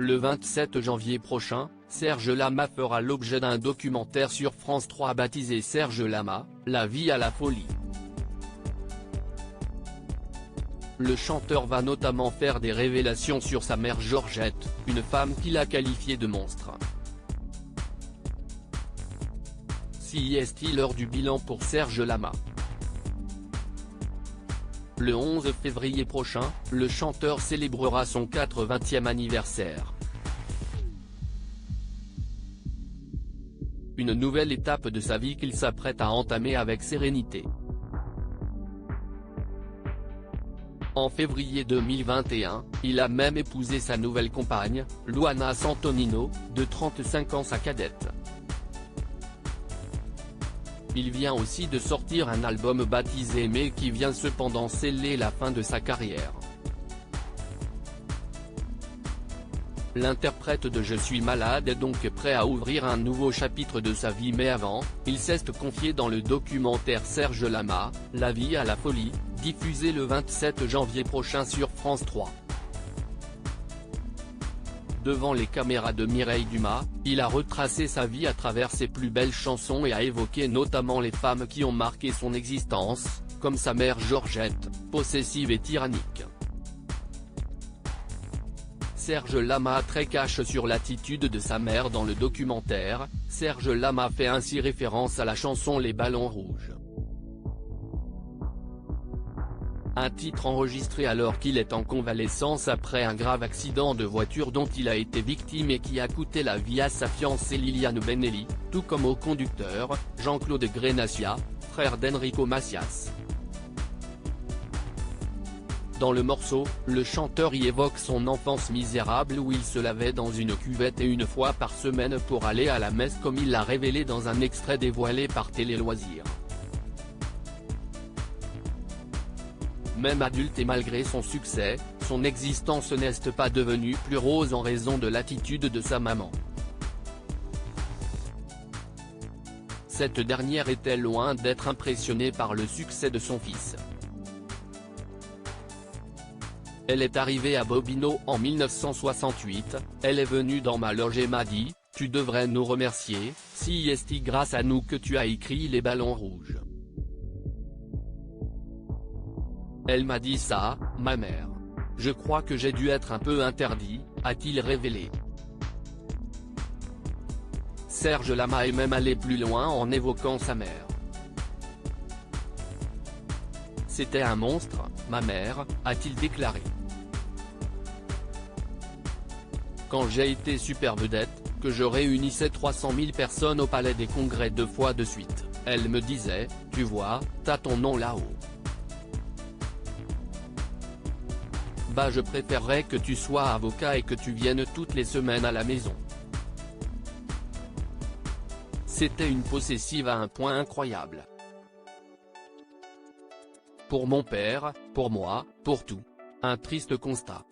Le 27 janvier prochain, Serge Lama fera l'objet d'un documentaire sur France 3 baptisé Serge Lama, la vie à la folie. Le chanteur va notamment faire des révélations sur sa mère Georgette, une femme qu'il a qualifiée de monstre. Si est-il l'heure du bilan pour Serge Lama? Le 11 février prochain, le chanteur célébrera son 80e anniversaire. Une nouvelle étape de sa vie qu'il s'apprête à entamer avec sérénité. En février 2021, il a même épousé sa nouvelle compagne, Luana Santonino, de 35 ans, sa cadette. Il vient aussi de sortir un album baptisé mais qui vient cependant sceller la fin de sa carrière. L'interprète de Je suis malade est donc prêt à ouvrir un nouveau chapitre de sa vie, mais avant, il s'est confié dans le documentaire Serge Lama, la vie à la folie, diffusé le 27 janvier prochain sur France 3. Devant les caméras de Mireille Dumas, il a retracé sa vie à travers ses plus belles chansons et a évoqué notamment les femmes qui ont marqué son existence, comme sa mère Georgette, possessive et tyrannique. Serge Lama très cache sur l'attitude de sa mère dans le documentaire. Serge Lama fait ainsi référence à la chanson Les Ballons Rouges. Un titre enregistré alors qu'il est en convalescence après un grave accident de voiture dont il a été victime et qui a coûté la vie à sa fiancée Liliane Benelli, tout comme au conducteur, Jean-Claude Grenassia, frère d'Enrico Macias. Dans le morceau, le chanteur y évoque son enfance misérable où il se lavait dans une cuvette et une fois par semaine pour aller à la messe, comme il l'a révélé dans un extrait dévoilé par Télé Loisirs. Même adulte et malgré son succès, son existence n'est pas devenue plus rose en raison de l'attitude de sa maman. Cette dernière était loin d'être impressionnée par le succès de son fils. Elle est arrivée à Bobino en 1968, elle est venue dans ma loge et m'a dit « Tu devrais nous remercier, si est grâce à nous que tu as écrit Les Ballons Rouges ». Elle m'a dit ça, ma mère. Je crois que j'ai dû être un peu interdit, a-t-il révélé. Serge Lama est même allé plus loin en évoquant sa mère. C'était un monstre, ma mère, a-t-il déclaré. Quand j'ai été super vedette, que je réunissais 300 000 personnes au Palais des Congrès 2 fois de suite, elle me disait, tu vois, t'as ton nom là-haut. Bah je préférerais que tu sois avocat et que tu viennes toutes les semaines à la maison. C'était une possessive à un point incroyable. Pour mon père, pour moi, pour tout. Un triste constat.